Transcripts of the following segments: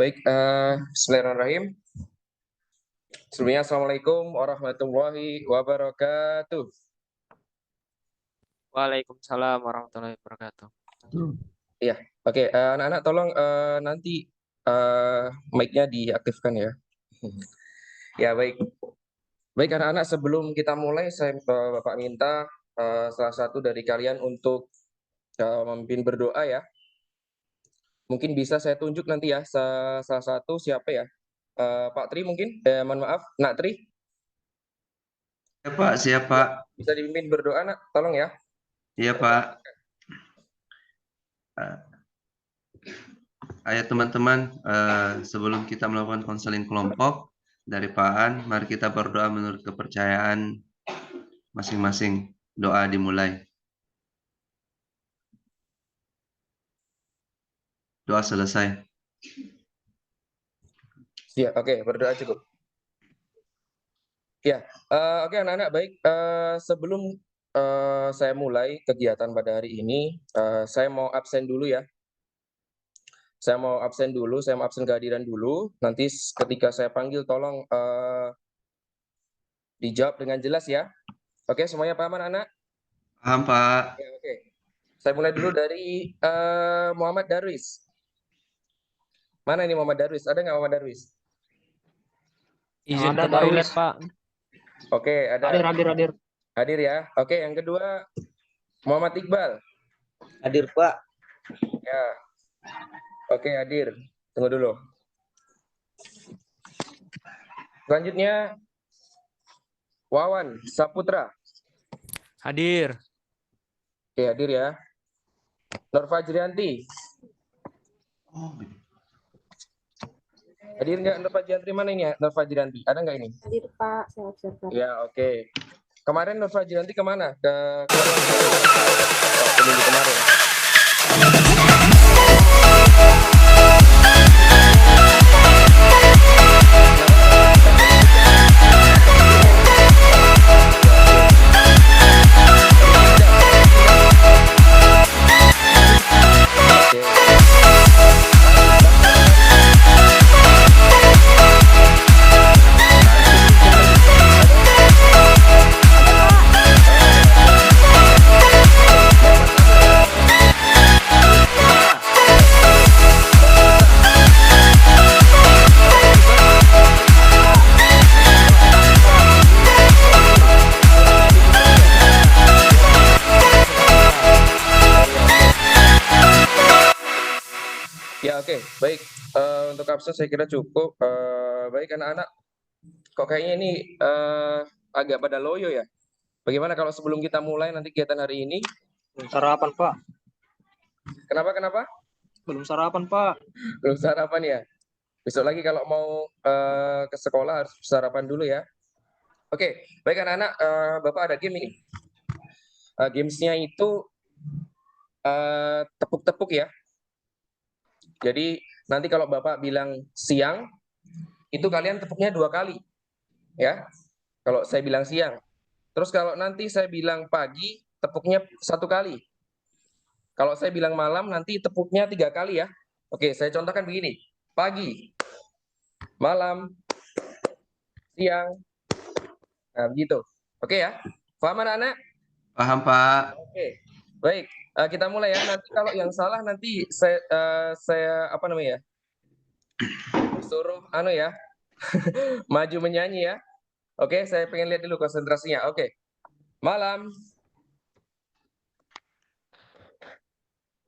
Baik, bismillahirrahmanirrahim. Sebelumnya, Assalamualaikum warahmatullahi wabarakatuh. Waalaikumsalam warahmatullahi wabarakatuh. Iya, oke. Anak-anak tolong nanti mic-nya diaktifkan ya. Ya, baik. Baik, anak-anak, sebelum kita mulai, saya Bapak minta salah satu dari kalian untuk memimpin berdoa ya. Mungkin bisa saya tunjuk nanti ya, salah satu siapa ya? Pak Tri mungkin? Mohon maaf, Nak Tri. Ya Pak, siap Pak. Bisa dipimpin berdoa, Nak? Tolong ya. Iya Pak. Ayo teman-teman, sebelum kita melakukan konseling kelompok dari Pak An, mari kita berdoa menurut kepercayaan masing-masing. Doa dimulai. Doa selesai. Ya, oke, berdoa cukup. Ya, oke anak-anak, baik. Sebelum saya mulai kegiatan pada hari ini, saya mau absen dulu ya. Saya mau absen kehadiran dulu. Nanti ketika saya panggil, tolong dijawab dengan jelas ya. Oke, semuanya paham anak-anak? Paham Pak. Ya, oke. Saya mulai dulu dari Muhammad Darwis. Mana ini Muhammad Darwis? Ada nggak Muhammad Darwis? Izin Ada ke toilet, Darwis. Pak. Oke, ada. Hadir. Hadir ya. Oke, yang kedua Muhammad Iqbal. Hadir, Pak. Ya. Oke, hadir. Tunggu dulu. Selanjutnya Wawan Saputra. Hadir. Oke, hadir ya. Nur Fajrianti. Hadir nggak Nur Fajrianti? Mana ini ya Nur Fajrianti? Ada nggak ini? Hadir Pak, saya observer. Ya, oke. Kemarin Nur Fajrianti kemana? Minggu kemarin. Ya, oke, baik. Untuk absen saya kira cukup. Baik anak-anak, kok kayaknya ini agak pada loyo ya. Bagaimana kalau sebelum kita mulai nanti kegiatan hari ini? Belum sarapan, Pak. Kenapa? Belum sarapan, Pak. Belum sarapan ya. Besok lagi kalau mau ke sekolah harus sarapan dulu ya. Oke, baik anak-anak, Bapak ada game ini. Gamesnya itu tepuk-tepuk ya. Jadi nanti kalau Bapak bilang siang, itu kalian tepuknya 2 kali. Ya, kalau saya bilang siang. Terus kalau nanti saya bilang pagi, tepuknya 1 kali. Kalau saya bilang malam, nanti tepuknya 3 kali ya. Oke, saya contohkan begini. Pagi, malam, siang. Nah, begitu. Oke ya. Paham anak-anak? Paham Pak. Oke. Baik, kita mulai ya. Nanti kalau yang salah nanti saya apa namanya ya? Suruh ya. Maju menyanyi ya. Oke, saya pengen lihat dulu konsentrasinya. Oke. Malam.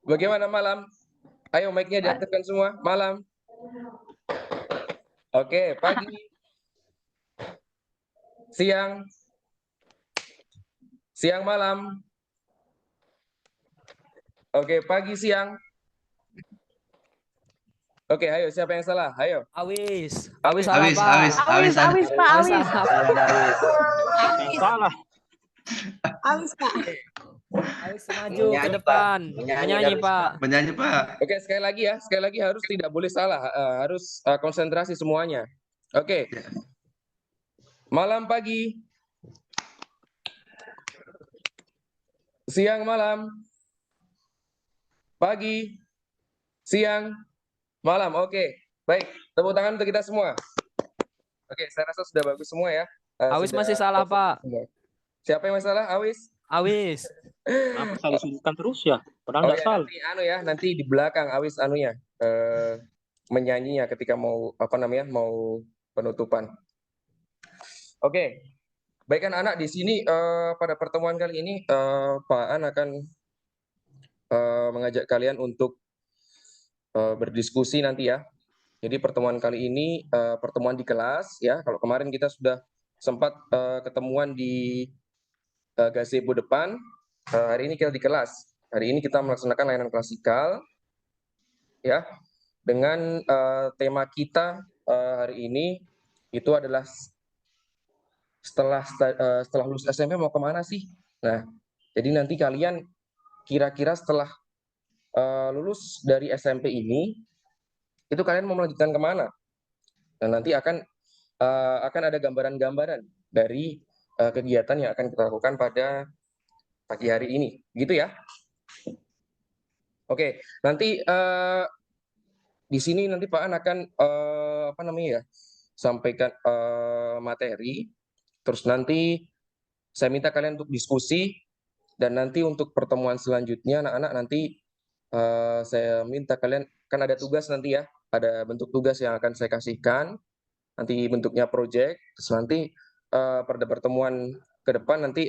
Bagaimana malam? Ayo mic-nya diaktifkan semua. Malam. Oke, pagi. Siang. Siang malam. Oke, pagi siang. Oke, ayo siapa yang salah? Ayo. Awis Awis, salah, Pak. Awis, Pak, Awis. Salah. Awis, Pak. Awis maju ke depan. Menyanyi, Pak. Menyanyi Pak. Oke, sekali lagi ya. Sekali lagi harus tidak boleh salah. Harus konsentrasi semuanya. Oke. Malam pagi. Siang malam. Pagi. Siang. Malam. Oke. Baik, tepuk tangan untuk kita semua. Oke, saya rasa sudah bagus semua ya. Awis Sudah masih salah, perfect Pak. semua. Siapa yang masalah? Awis? Awis. Kenapa saya disudutkan terus ya? Padahal Oh nggak ya, salah. nanti di belakang Awis menyanyinya ketika mau mau penutupan. Oke, baik anak-anak di sini pada pertemuan kali ini Pak An akan mengajak kalian untuk berdiskusi nanti ya. Jadi pertemuan kali ini pertemuan di kelas ya. Kalau kemarin kita sudah sempat ketemuan di gazebo depan, hari ini kita di kelas. Hari ini kita melaksanakan layanan klasikal ya. Dengan tema kita hari ini itu adalah setelah lulus SMP mau kemana sih? Nah, jadi nanti kalian kira-kira setelah lulus dari SMP ini, itu kalian mau melanjutkan kemana? Dan nanti akan ada gambaran-gambaran dari kegiatan yang akan kita lakukan pada pagi hari ini, gitu ya? Oke, nanti di sini nanti Pak An akan sampaikan materi, terus nanti saya minta kalian untuk diskusi, dan nanti untuk pertemuan selanjutnya anak-anak nanti saya minta kalian, kan ada tugas nanti ya, ada bentuk tugas yang akan saya kasihkan, nanti bentuknya project, terus nanti pada pertemuan ke depan nanti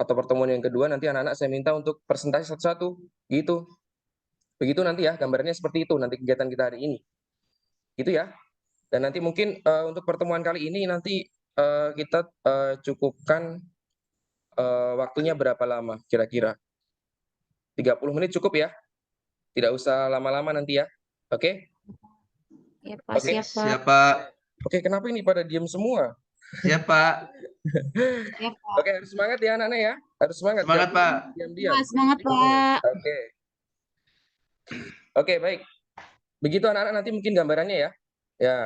atau pertemuan yang kedua nanti anak-anak saya minta untuk presentasi satu-satu, gitu. Begitu nanti ya, gambarnya seperti itu nanti kegiatan kita hari ini. Gitu ya. Dan nanti mungkin untuk pertemuan kali ini nanti kita cukupkan waktunya berapa lama kira-kira? 30 menit cukup ya? Tidak usah lama-lama nanti ya. Oke? Ya, Pak. Oke. Siap, Pak. Siap, Pak. Oke, kenapa ini pada diam semua? Siap, Pak. Siap, Pak. Oke, harus semangat ya anak-anak ya. Harus semangat. Semangat, Jangan Pak. diam-diam. Semangat, Pak. Oke. Oke, baik. Begitu anak-anak, nanti mungkin gambarannya ya. Ya.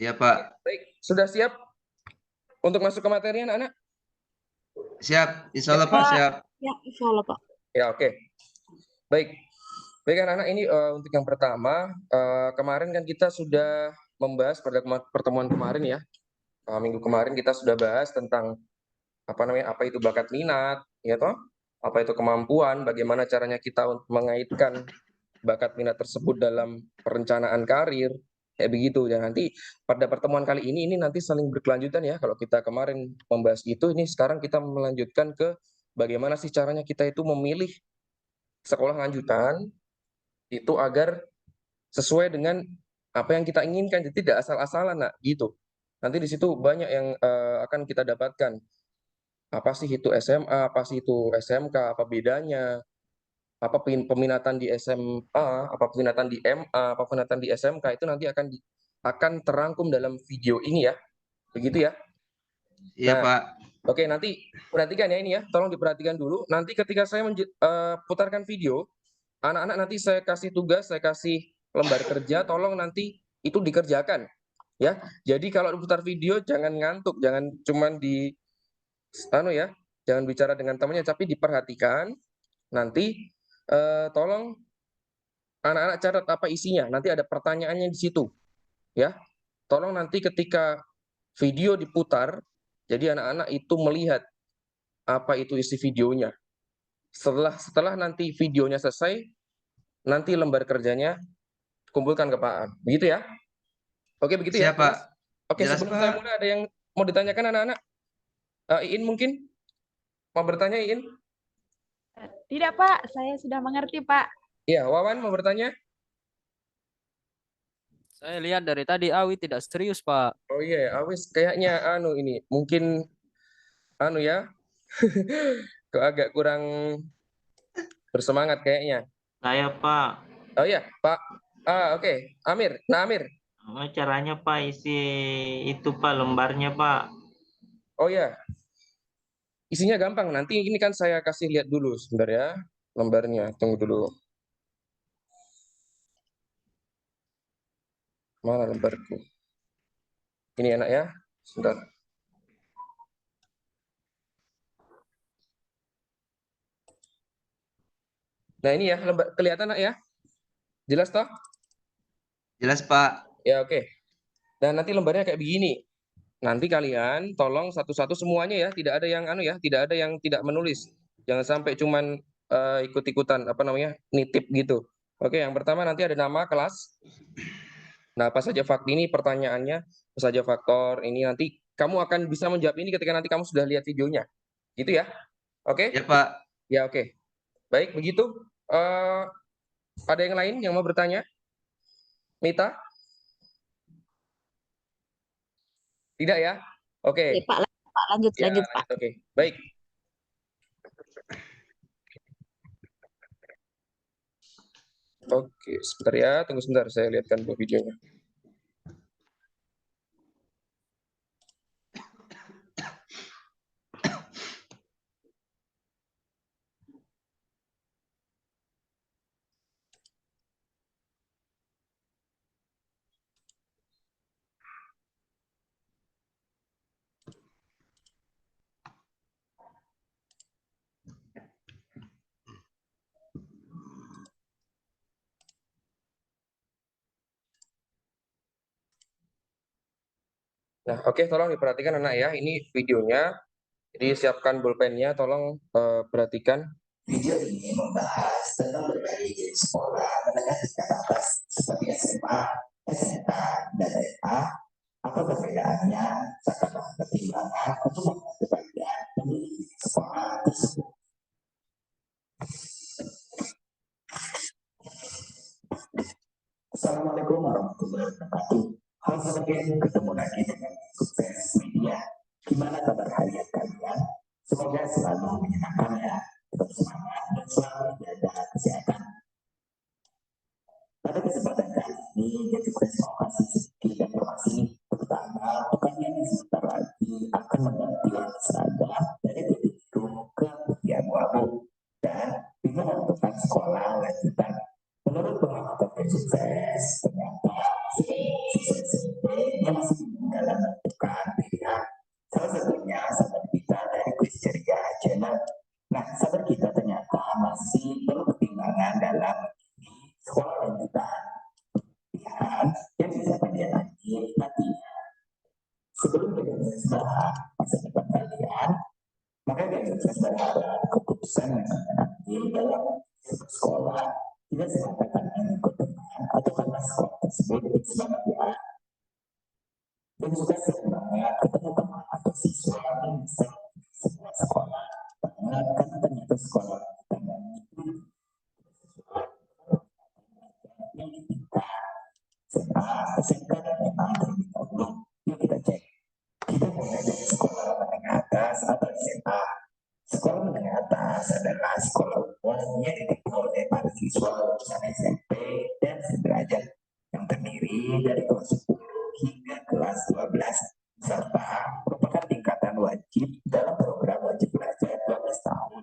Iya, Pak. Baik, sudah siap untuk masuk ke materi anak-anak? Siap. Insya Allah, Pak. Siap. Ya, insya Allah, Pak. Ya, oke. Baik. Baik anak-anak, ini untuk yang pertama, kemarin kan kita sudah membahas pada pertemuan kemarin ya. Minggu kemarin kita sudah bahas tentang apa itu bakat minat, ya toh? Apa itu kemampuan, bagaimana caranya kita untuk mengaitkan bakat minat tersebut dalam perencanaan karir, kayak begitu. Dan nanti pada pertemuan kali ini nanti saling berkelanjutan ya. Kalau kita kemarin membahas itu, ini sekarang kita melanjutkan ke bagaimana sih caranya kita itu memilih sekolah lanjutan itu agar sesuai dengan apa yang kita inginkan, jadi tidak asal-asalan, nak, gitu. Nanti di situ banyak yang akan kita dapatkan. Apa sih itu SMA, apa sih itu SMK, apa bedanya, apa peminatan di SMA, apa peminatan di MA, apa peminatan di SMK, itu nanti akan terangkum dalam video ini ya. Begitu ya. Iya, Nah, Pak. oke, nanti perhatikan ya ini ya, tolong diperhatikan dulu. Nanti ketika saya putarkan video, anak-anak nanti saya kasih tugas, saya kasih lembar kerja, tolong nanti itu dikerjakan. Ya, jadi kalau diputar video jangan ngantuk, jangan cuman jangan bicara dengan temannya, tapi diperhatikan. Nanti tolong anak-anak catat apa isinya. Nanti ada pertanyaannya di situ, ya. Tolong nanti ketika video diputar, jadi anak-anak itu melihat apa itu isi videonya. Setelah nanti videonya selesai, nanti lembar kerjanya kumpulkan ke Pak An. Begitu ya? Oke, begitu ya. Siap, Pak. Oke, Jelas, sebelum Pak. saya mulai ada yang mau ditanyakan anak-anak? Iin mungkin mau bertanya, Iin? Tidak, Pak. Saya sudah mengerti, Pak. Iya, Wawan mau bertanya? Saya lihat dari tadi Awi tidak serius, Pak. Oh iya, Awis kayaknya ini mungkin ya. Kok agak kurang bersemangat kayaknya. Saya Pak, Oh iya, Pak. Oke. Amir. Nah, Amir. gimana caranya Pak isi itu Pak lembarnya Pak? Oh iya. Isinya gampang. Nanti ini kan saya kasih lihat dulu sebentar ya lembarnya. Tunggu dulu. Mana lembarku? Ini enak ya. Sebentar. Nah, ini ya lembar kelihatan nak ya? Jelas toh? Jelas, Pak. Ya, oke. Dan nanti lembarnya kayak begini. Nanti kalian tolong satu-satu semuanya ya, tidak ada yang tidak ada yang tidak menulis. Jangan sampai cuman ikut-ikutan nitip gitu. Oke, yang pertama nanti ada nama kelas. Nah, apa saja faktor ini pertanyaannya, apa saja faktor ini nanti kamu akan bisa menjawab ini ketika nanti kamu sudah lihat videonya. Gitu ya. Oke? Ya, Pak. Ya, oke. Baik, begitu. Ada yang lain yang mau bertanya? Mita? Tidak ya? Oke. Oke, Pak, lanjut, Ya, lanjut, Pak. Oke. Baik. Oke, sebentar ya, tunggu sebentar saya lihatkan dulu videonya. Nah, oke, tolong diperhatikan anak ya, ini videonya. Jadi siapkan pulpennya, tolong perhatikan. Video ini membahas tentang berbagai jenis sekolah menengah tingkat atas seperti SMA, SMK, dan SMA. Apa perbedaannya? Serta pertimbangan untuk membantu kalian memilih sekolah tersebut. Assalamualaikum warahmatullahi wabarakatuh. Halo sekalian, ketemu lagi dengan Sukses Media. Gimana kabar harian kalian? Semoga selalu menyenangkan ya. Tetap semangat dan selalu jaga kesehatan. Pada kesempatan kali ini, Sukses mau kasih sedikit informasi, terutama untuk kalian yang sebentar lagi akan mengganti warna seragam dari putih biru ke putih abu-abu dan ingin menentukan sekolah lanjutan. Menurut pengamatan Tim Sukses, ternyata sukses yang masih dalam menentukan pilihan. Salah satunya sahabat kita dari Kuis Ceria Channel. Nah, sahabat kita ternyata masih perlu pertimbangan dalam memilih sekolah lanjutan pilihan yang bisa dia nantinya. Sebelum kita membahas masa depan kalian, maka dari Sukses berharap keputusan yang akan ambil dalam sekolah tidak semata karena ikut teman atau karena sekolah tersebut semangat ya. Dan juga semangat ketemu teman atau siswa yang bisa sebuah sekolah. Karena ternyata sekolah kita yang diminta SMK dan memang terlebih dahulu. Yuk kita cek. Kita mulai dari sekolah menengah atas atau SMA. Sekolah menengah atas adalah sekolah umum yang ditempuh oleh para siswa lulusan SMP dan sederajat yang terdiri dari kelas 10 hingga kelas 12 serta merupakan tingkatan wajib dalam program wajib belajar 12 tahun.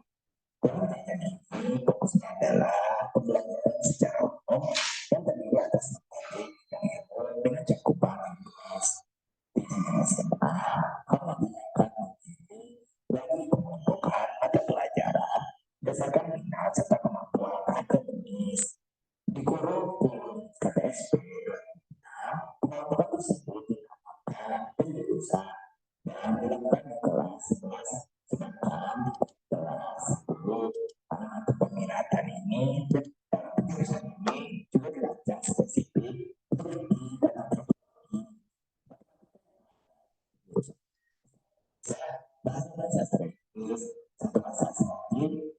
Dalam tayangan ini fokusnya adalah pembelajaran secara umum yang terdiri atas materi yang dengan cakupan luas. Di jenjang SMA, kamu akan memilih lagi pengelompokan mata pelajaran berdasarkan minat serta kemampuan akademis. Di kurikulum KTSP, pengelompokan tersebut dinamakan penjurusan dan dilakukan di kelas 11. Sedangkan di kelas 10, mata peminatan ini dalam penjurusan ini juga dirancang spesifik untuk lebih dan antropologi. Bahasa Inggris, satu bahasa asing,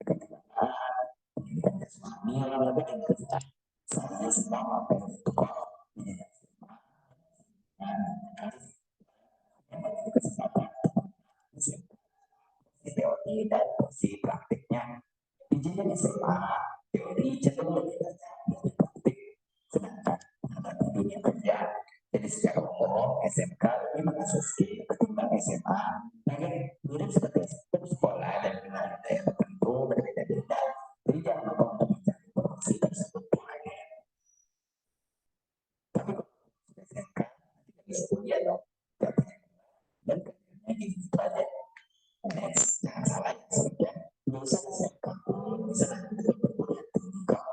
kenegaraan, pendidikan jasmani, olahraga dan kerja. Saya sedang apa itu kok kesempatan teori dan porsi praktiknya. Di jenjang SMA, teori cenderung lebih banyak dari praktik, sedangkan menghadapi dunia kerja. Jadi secara umum, SMK lebih mengasah skill ketimbang SMA. Namun, mirip seperti sekolah dan wilayah tertentu berbeda-beda. Jadi jangan lupa untuk mencari promosi tersebut lagi. Tapi kalau SMK, nanti kuliah dong. Dan kerjanya gitu aja. Next, jangan salah ya, selanjutnya. Lulusan SMK pun bisa lanjut ke perguruan tinggi kok.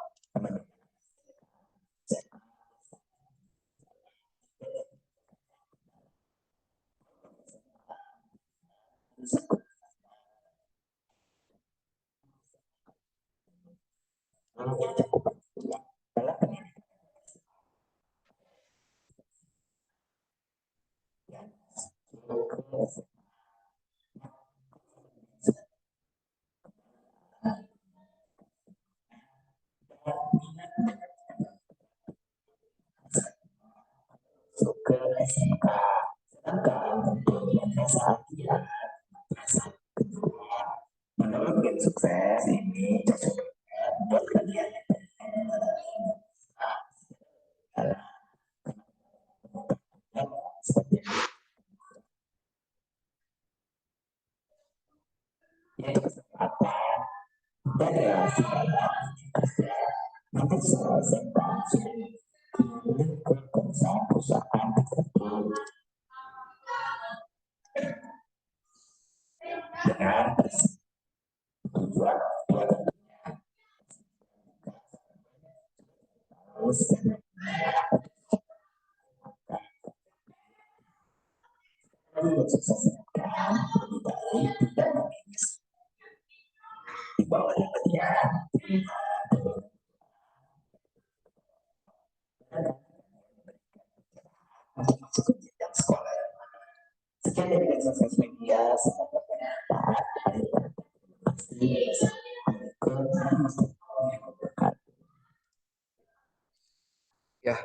Ya,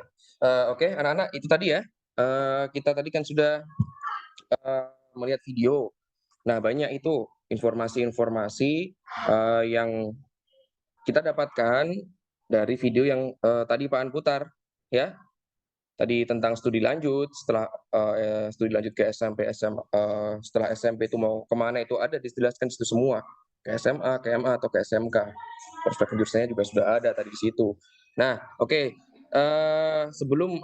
oke anak-anak itu tadi ya. Kita tadi kan sudah melihat video. Nah, banyak itu informasi-informasi yang kita dapatkan dari video yang tadi Pak An putar, ya. Tadi tentang studi lanjut, setelah studi lanjut ke SMP, SMA, setelah SMP itu mau kemana itu ada dijelaskan di situ semua, ke SMA, ke MA atau ke SMK. Prospek jurusannya juga sudah ada tadi di situ. Nah, oke. Sebelum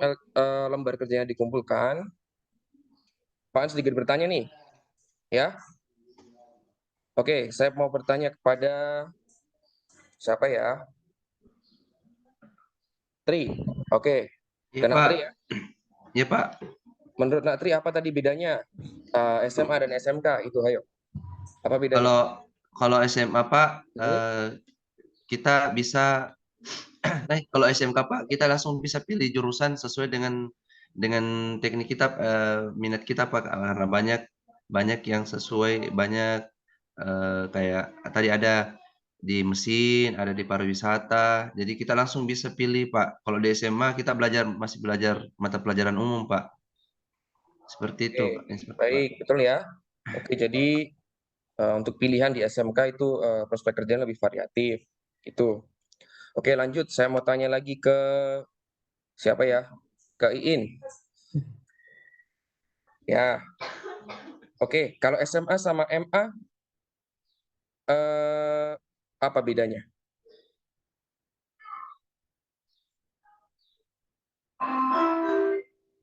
lembar kerjanya dikumpulkan, Pak An sedikit bertanya nih, ya. Oke, saya mau bertanya kepada siapa ya? Tri. Oke. Iya, Ke Nak Pak. Tri ya. Iya, Pak. Menurut Nak Tri apa tadi bedanya SMA dan SMK itu? Ayo. Apa bedanya? Kalau SMA, Pak, kita bisa kalau SMK, Pak, kita langsung bisa pilih jurusan sesuai dengan teknik kita, minat kita, Pak, karena banyak yang sesuai, banyak kayak tadi ada di mesin, ada di pariwisata, jadi kita langsung bisa pilih, Pak. Kalau di SMA kita masih belajar mata pelajaran umum, Pak. Seperti itu, Oke, Pak. Pak. baik, betul ya. Oke, jadi untuk pilihan di SMK itu prospek kerjanya lebih variatif. Itu. Oke, lanjut. Saya mau tanya lagi ke siapa ya? Ke Iin. Ya. Oke, kalau SMA sama MA apa bedanya?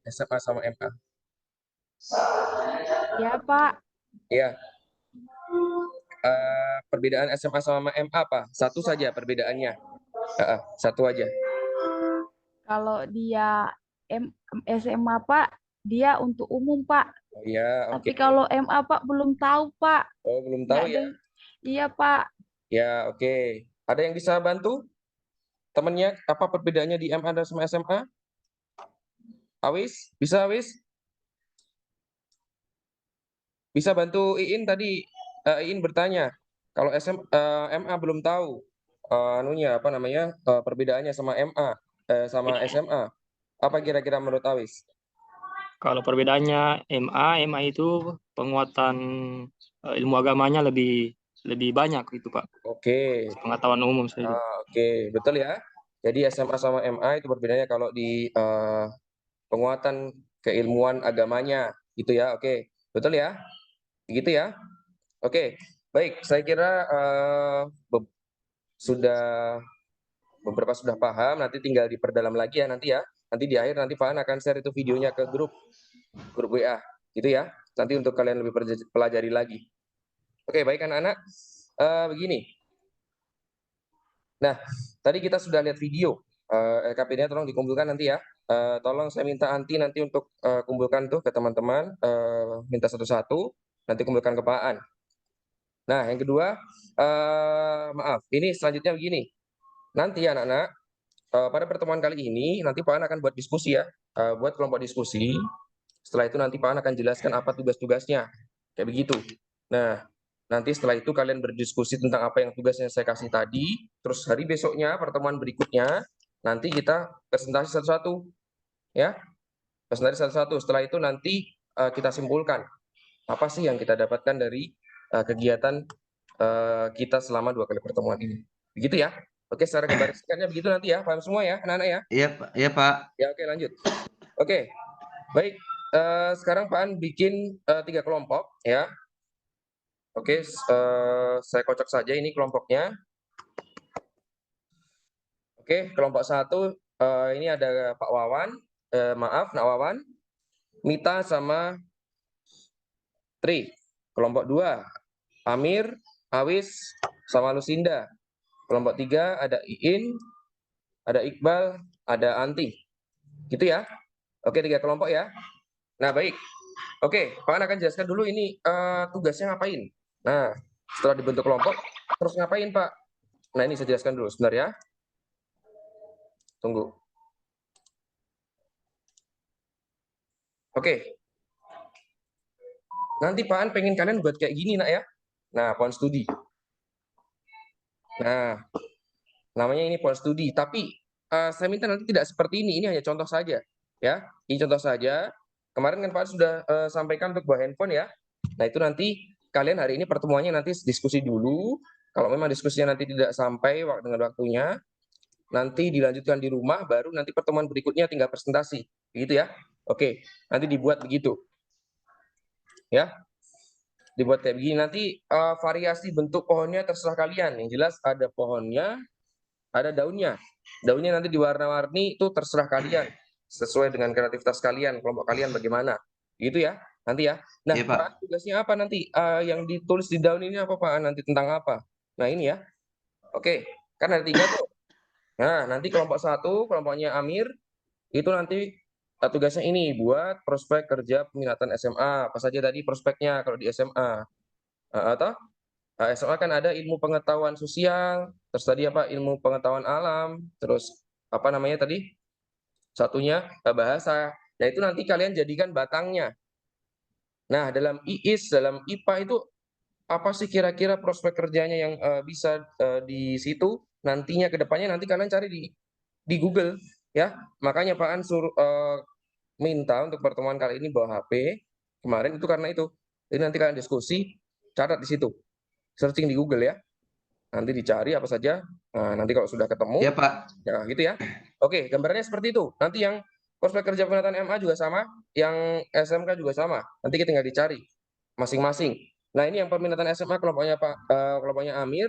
SMA sama MA. Ya, Pak. Ya. Perbedaan SMA sama MA apa? Satu saja perbedaannya. Satu aja. Kalau dia SMA, Pak, dia untuk umum, Pak. Oh iya, oke. Tapi kalau MA, Pak, belum tahu, Pak. Oh, belum tahu ya? Iya, Pak. Ya, oke. Ada yang bisa bantu? Temennya apa perbedaannya di MA dan sama SMA? Awis? Bisa, Awis? Bisa bantu Iin tadi? Iin bertanya. Kalau MA belum tahu apa namanya perbedaannya sama MA sama SMA. Apa kira-kira menurut Awis? Kalau perbedaannya MA itu penguatan ilmu agamanya lebih banyak itu, Pak. Oke. Pengetahuan umum saja. Oke, betul ya. Jadi SMA sama MA itu perbedaannya kalau di penguatan keilmuan agamanya, gitu ya. Oke, betul ya. Begitu ya. Oke, baik. Saya kira beberapa sudah paham. Nanti tinggal diperdalam lagi ya nanti ya. Nanti di akhir nanti Pak An akan share itu videonya ke grup WA, gitu ya. Nanti untuk kalian lebih pelajari lagi. Oke, baik anak-anak. Begini. Nah, tadi kita sudah lihat video. LKPD-nya tolong dikumpulkan nanti ya. Tolong saya minta Anti nanti untuk kumpulkan tuh ke teman-teman. Minta satu-satu. Nanti kumpulkan ke Pak An. Nah, yang kedua, maaf, ini selanjutnya begini. Nanti ya anak-anak, pada pertemuan kali ini, nanti Pak An akan buat diskusi ya. Buat kelompok diskusi. Setelah itu nanti Pak An akan jelaskan apa tugas-tugasnya. Kayak begitu. Nah, nanti setelah itu kalian berdiskusi tentang apa yang tugas yang saya kasih tadi. Terus hari besoknya, pertemuan berikutnya, nanti kita presentasi satu-satu. Ya, presentasi satu-satu. Setelah itu nanti kita simpulkan apa sih yang kita dapatkan dari kegiatan kita selama 2 kali pertemuan ini. Begitu ya. Oke, secara gambar singkatnya begitu nanti ya. Paham semua ya, anak-anak ya? Iya, Pak. Iya, Pak. Ya, oke, lanjut. Oke, baik. Sekarang Pak An bikin 3 kelompok ya. Oke, saya kocok saja ini kelompoknya. Oke, kelompok 1 ini ada Pak Wawan, maaf, Nak Wawan, Mita sama Tri. Kelompok 2, Amir, Awis, sama Lucinda. Kelompok 3 ada Iin, ada Iqbal, ada Anti. Gitu ya. Oke, 3 kelompok ya. Nah, baik. Oke, Pak An akan jelaskan dulu ini tugasnya ngapain. Nah, setelah dibentuk kelompok, terus ngapain, Pak? Nah, ini saya jelaskan dulu sebentar ya. Tunggu. Oke. Nanti Pak An pengen kalian buat kayak gini, Nak ya. Nah, pohon studi. Nah, namanya ini pohon studi. Tapi saya minta nanti tidak seperti ini. Ini hanya contoh saja. Ya, ini contoh saja. Kemarin kan Pak An sudah sampaikan untuk bawa handphone ya. Nah, itu nanti kalian hari ini pertemuannya nanti diskusi dulu. Kalau memang diskusinya nanti tidak sampai dengan waktunya, nanti dilanjutkan di rumah, baru nanti pertemuan berikutnya tinggal presentasi. Begitu ya. Oke, nanti dibuat begitu. Ya, dibuat kayak begini. Nanti variasi bentuk pohonnya terserah kalian. Yang jelas ada pohonnya, ada daunnya. Daunnya nanti diwarna-warni, itu terserah kalian. Sesuai dengan kreativitas kalian, kelompok kalian bagaimana. Gitu ya, nanti ya. Nah, Iya, Pak. Pak, tugasnya apa nanti? Yang ditulis di daun ini apa, Pak? Nanti tentang apa? Nah, ini ya. Oke, kan ada 3 tuh. Nah, nanti kelompok 1, kelompoknya Amir, itu nanti tugasnya ini buat prospek kerja peminatan SMA. Apa saja tadi prospeknya kalau di SMA? Atau SMA kan ada ilmu pengetahuan sosial, terus tadi apa ilmu pengetahuan alam, terus apa namanya tadi? Satunya bahasa. Nah, itu nanti kalian jadikan batangnya. Nah, dalam IIS, dalam IPA itu apa sih kira-kira prospek kerjanya yang bisa di situ nantinya ke depannya nanti kalian cari di Google ya. Makanya Pak An minta untuk pertemuan kali ini bawa HP kemarin itu karena itu. Jadi nanti kalian diskusi, catat di situ. Searching di Google ya. Nanti dicari apa saja. Nah, nanti kalau sudah ketemu, Iya, Pak. ya gitu ya. Oke, gambarnya seperti itu. Nanti yang prospek kerja peminatan MA juga sama, yang SMK juga sama. Nanti kita tinggal dicari masing-masing. Nah, ini yang peminatan SMA kelompoknya kelompoknya Amir,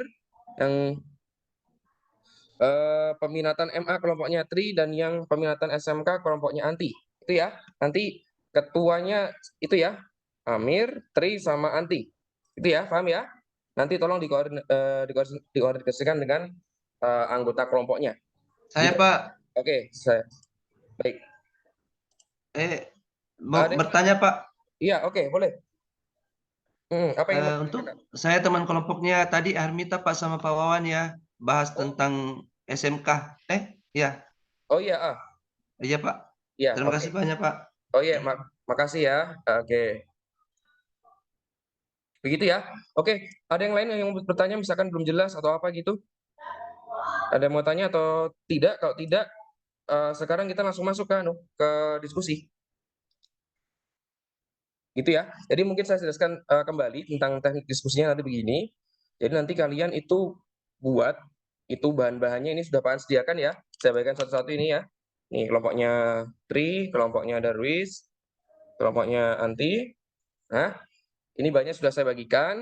yang peminatan MA kelompoknya Tri, dan yang peminatan SMK kelompoknya Anti. Itu ya. Nanti ketuanya itu ya, Amir, Tri, sama Anti. Itu ya, paham ya? Nanti tolong dikoordinasikan dengan anggota kelompoknya. Saya, Gitu. Pak. Oke, baik. Mau Ada yang bertanya, Pak. Iya, oke, boleh. Apa yang mau Untuk ditanyakan? saya teman kelompoknya tadi Armita, Pak, sama Pak Wawan ya, bahas tentang SMK. Ya. Oh iya, Iya, Pak. iya. Terima Oke. kasih banyak, Pak. Oh iya, makasih ya. Oke. Begitu ya. Oke, ada yang lain yang mau bertanya misalkan belum jelas atau apa gitu? Ada yang mau tanya atau tidak? Kalau tidak, sekarang kita langsung masuk ke diskusi. Gitu ya. Jadi mungkin saya jelaskan kembali tentang teknik diskusinya nanti begini. Jadi nanti kalian itu buat itu bahan-bahannya ini sudah Pak An sediakan ya. Saya bagikan satu-satu ini ya. Nih kelompoknya Tri, kelompoknya Darwis, kelompoknya Anti. Nah, ini banyak sudah saya bagikan.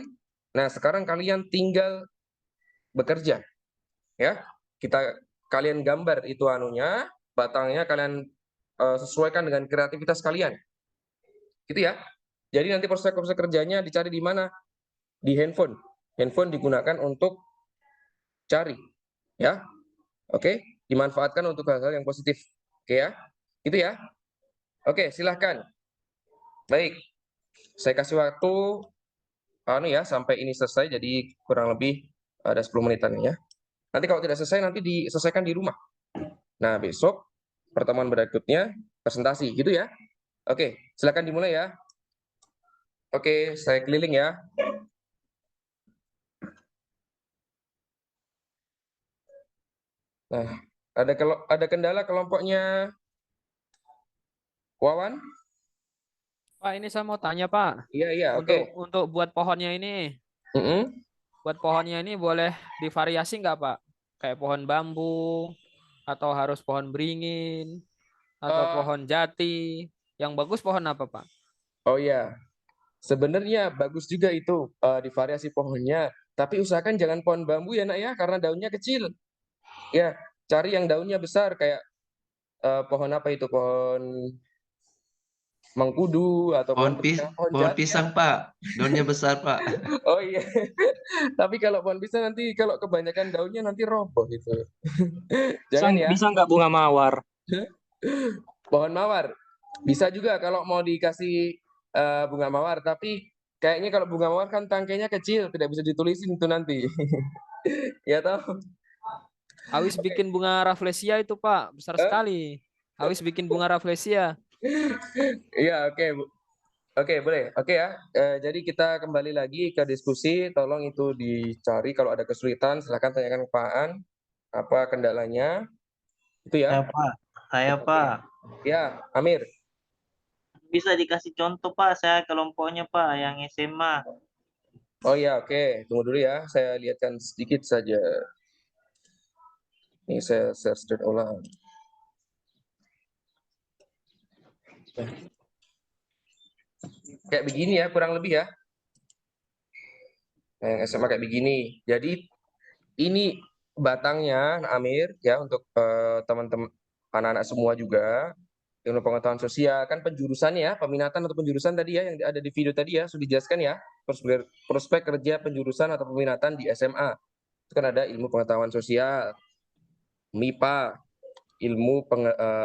Nah, sekarang kalian tinggal bekerja. Ya. Kalian gambar itu anunya, batangnya kalian sesuaikan dengan kreativitas kalian. Gitu ya. Jadi nanti proses kerjanya dicari di mana? Di handphone. Handphone digunakan untuk cari. Ya. Oke, dimanfaatkan untuk hal-hal yang positif. Oke ya. Gitu ya. Oke, silahkan. Baik. Saya kasih waktu ya sampai ini selesai, jadi kurang lebih ada 10 menitan ya. Nanti kalau tidak selesai nanti diselesaikan di rumah. Nah, besok pertemuan berikutnya presentasi gitu ya. Oke, Silakan dimulai ya. Oke, saya keliling ya. Nah, ada kendala kelompoknya Wawan? Pak, ini saya mau tanya, Pak. Iya, iya, oke. Untuk buat pohonnya ini, Mm-mm. boleh divariasi nggak, Pak? Kayak pohon bambu, atau harus pohon beringin, atau Eh, pohon jati. Yang bagus pohon apa, Pak? oh iya, sebenarnya bagus juga itu di variasi pohonnya. Tapi usahakan jangan pohon bambu ya nak ya, karena daunnya kecil. Ya, cari yang daunnya besar kayak pohon apa itu, pohon mengkudu atau pohon Pohon jati ya. pisang, Pak. Daunnya besar, Pak. Oh iya. Tapi kalau pohon pisang nanti kalau kebanyakan daunnya nanti roboh gitu. Jangan ya. Bisa nggak bunga mawar? Pohon mawar. Bisa juga kalau mau dikasih bunga mawar, tapi kayaknya kalau bunga mawar kan tangkainya kecil, tidak bisa ditulisin itu nanti. Ya toh? Awis bikin bunga rafflesia itu, Pak. Besar Eh? sekali. Awis bikin bunga rafflesia. Iya, oke, Bu. Oke, boleh. Oke ya. Jadi kita kembali lagi ke diskusi. Tolong itu dicari kalau ada kesulitan, silahkan tanyakan ke Pak Aan apa kendalanya. Itu Ya ya. Pak, saya Pak. Ya, Amir. Bisa dikasih contoh Pak, saya kelompoknya Pak, yang SMA. Oh ya, oke. Tunggu dulu ya. Saya lihatkan sedikit saja. Ini saya search dan ulang. Kayak begini ya, kurang lebih ya. Nah, yang SMA kayak begini. Jadi ini batangnya, Amir, ya untuk teman-teman anak-anak semua juga. Ilmu pengetahuan sosial kan penjurusannya ya, peminatan atau penjurusan tadi ya yang ada di video tadi ya sudah dijelaskan ya. Prospek kerja penjurusan atau peminatan di SMA. Itu kan ada ilmu pengetahuan sosial, MIPA,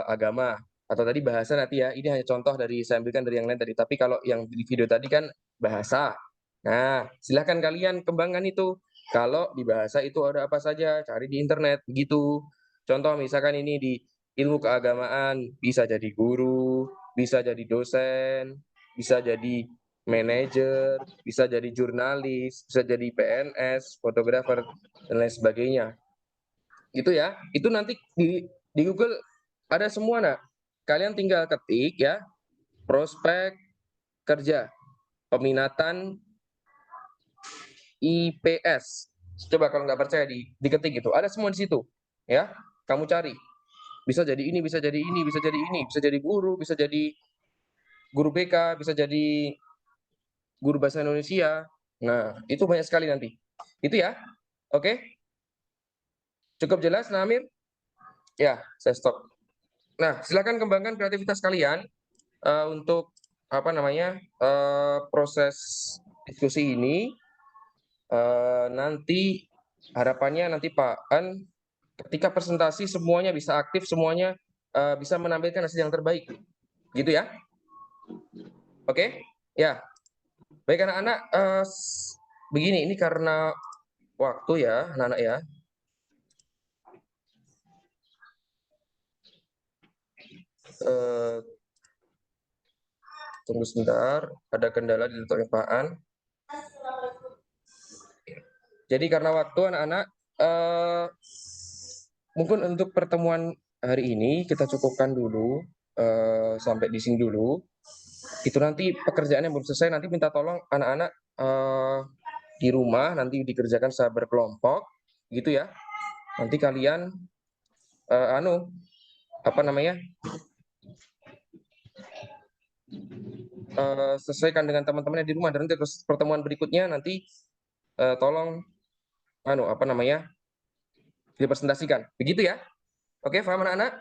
agama, atau tadi bahasa nanti ya. Ini hanya contoh dari saya ambilkan dari yang lain tadi. Tapi kalau yang di video tadi kan bahasa. Nah, silahkan kalian kembangkan itu. Kalau di bahasa itu ada apa saja, cari di internet begitu. Contoh misalkan ini di ilmu keagamaan, bisa jadi guru, bisa jadi dosen, bisa jadi manajer, bisa jadi jurnalis, bisa jadi PNS, fotografer, dan lain sebagainya. Gitu ya. Itu nanti di Google ada semua, nak. Kalian tinggal ketik ya, prospek kerja, peminatan IPS. Coba kalau nggak percaya diketik gitu. Ada semua di situ. Ya, kamu cari. Bisa jadi ini, bisa jadi ini, bisa jadi ini, bisa jadi guru, bisa jadi guru BK, bisa jadi guru bahasa Indonesia. Nah, itu banyak sekali nanti. Itu ya. Oke? Cukup jelas, Namir? Ya, saya stop. Nah, silakan kembangkan kreativitas kalian untuk apa namanya proses diskusi ini. Nanti harapannya nanti Pak An ketika presentasi semuanya bisa aktif, semuanya bisa menampilkan hasil yang terbaik, gitu ya? Oke, ya. Baik anak-anak, begini ini karena waktu ya, anak-anak ya. Tunggu sebentar, ada kendala di laptopnya Pak An. Jadi karena waktu anak-anak, mungkin untuk pertemuan hari ini kita cukupkan dulu sampai di sini dulu. Itu nanti pekerjaan yang belum selesai nanti minta tolong anak-anak di rumah nanti dikerjakan secara berkelompok, gitu ya. Nanti kalian apa namanya sesuaikan dengan teman-temannya di rumah dan nanti terus pertemuan berikutnya nanti tolong apa namanya dipresentasikan, begitu ya. Oke, paham anak-anak?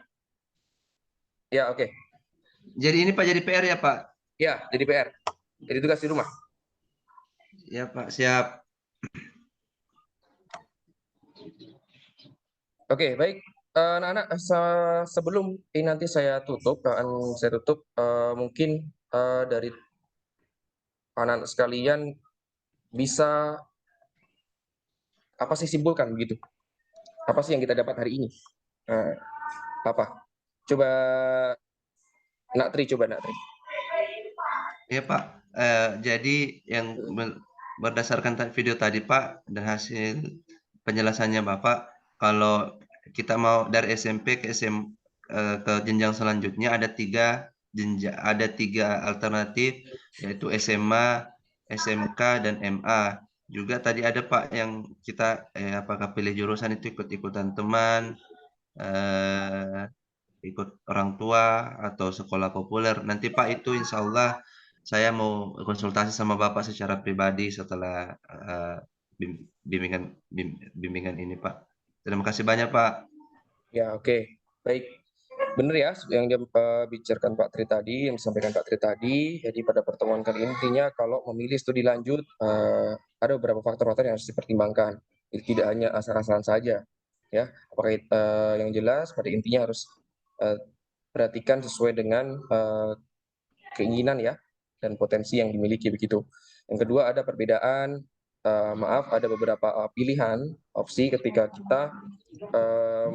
Ya, oke. Jadi ini Pak jadi PR ya, Pak? Ya, jadi PR. Jadi tugas di rumah. Ya, Pak, siap. Oke, baik. Anak-anak, sebelum ini nanti saya tutup, mungkin dari anak-anak sekalian bisa apa sih simpulkan begitu? Apa sih yang kita dapat hari ini? Apa? Coba Nak Tri, coba Nak Tri. Iya Pak, jadi yang berdasarkan video tadi Pak dan hasil penjelasannya Bapak, kalau kita mau dari SMP ke ke jenjang selanjutnya ada ada tiga alternatif, yaitu SMA, SMK, dan MA. Juga tadi ada Pak yang kita apakah pilih jurusan itu ikut-ikutan teman, ikut orang tua atau sekolah populer. Nanti Pak itu insya Allah saya mau konsultasi sama Bapak secara pribadi setelah bimbingan ini Pak. Terima kasih banyak Pak. Ya, oke. Baik. Benar ya yang bicarakan Pak Tri tadi, yang disampaikan Pak Tri tadi. Jadi pada pertemuan kali ini intinya kalau memilih studi lanjut ada beberapa faktor-faktor yang harus dipertimbangkan. Jadi tidak hanya asal-asalan saja. Ya, apakah yang jelas pada intinya harus perhatikan sesuai dengan keinginan ya dan potensi yang dimiliki begitu. Yang kedua ada perbedaan ada beberapa pilihan opsi ketika kita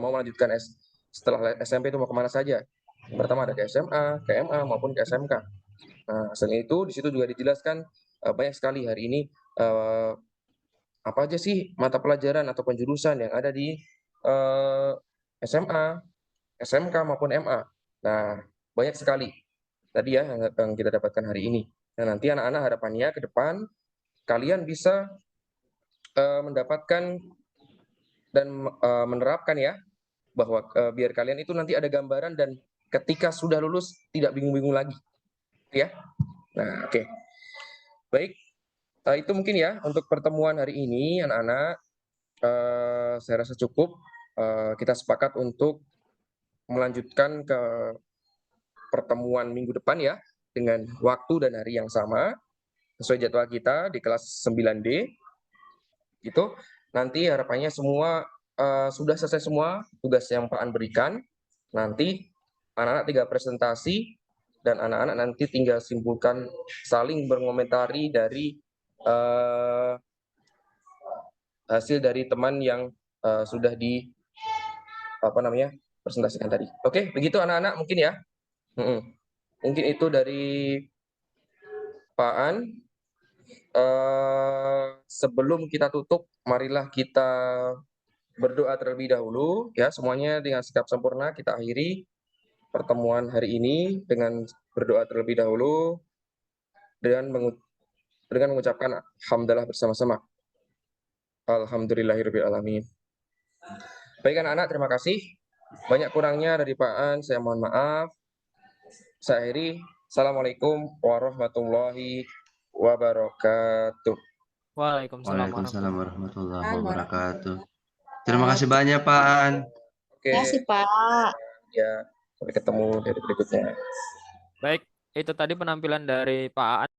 mau melanjutkan setelah SMP itu mau kemana saja. Yang pertama ada ke SMA, ke MA maupun ke SMK. Nah, selain itu di situ juga dijelaskan banyak sekali hari ini apa aja sih mata pelajaran atau penjurusan yang ada di SMA, SMK maupun MA. Nah, banyak sekali tadi ya yang kita dapatkan hari ini. Nah, nanti anak-anak harapannya ke depan kalian bisa mendapatkan dan menerapkan ya bahwa biar kalian itu nanti ada gambaran dan ketika sudah lulus tidak bingung-bingung lagi, ya. Nah, oke. Baik, itu mungkin ya untuk pertemuan hari ini anak-anak. Saya rasa cukup. Kita sepakat untuk melanjutkan ke pertemuan minggu depan ya dengan waktu dan hari yang sama sesuai jadwal kita di kelas 9D. Itu nanti harapannya semua sudah selesai semua tugas yang Pak An berikan. Nanti anak-anak tinggal presentasi dan anak-anak nanti tinggal simpulkan saling berkomentari dari hasil dari teman yang sudah di presentasikan tadi. Oke, begitu anak-anak mungkin ya. Mungkin itu dari Pak An. Sebelum kita tutup, marilah kita berdoa terlebih dahulu ya semuanya dengan sikap sempurna kita akhiri pertemuan hari ini dengan berdoa terlebih dahulu dengan mengucapkan hamdalah bersama-sama. Alhamdulillahirabbil alamin. Baik anak-anak, terima kasih. Banyak kurangnya dari Pak An, saya mohon maaf. Saya akhiri. Assalamualaikum warahmatullahi wabarakatuh. Waalaikumsalam warahmatullahi wabarakatuh. Terima kasih banyak Pak An. Oke. Terima kasih Pak. Ya, sampai ketemu dari berikutnya. Baik, itu tadi penampilan dari Pak Aan.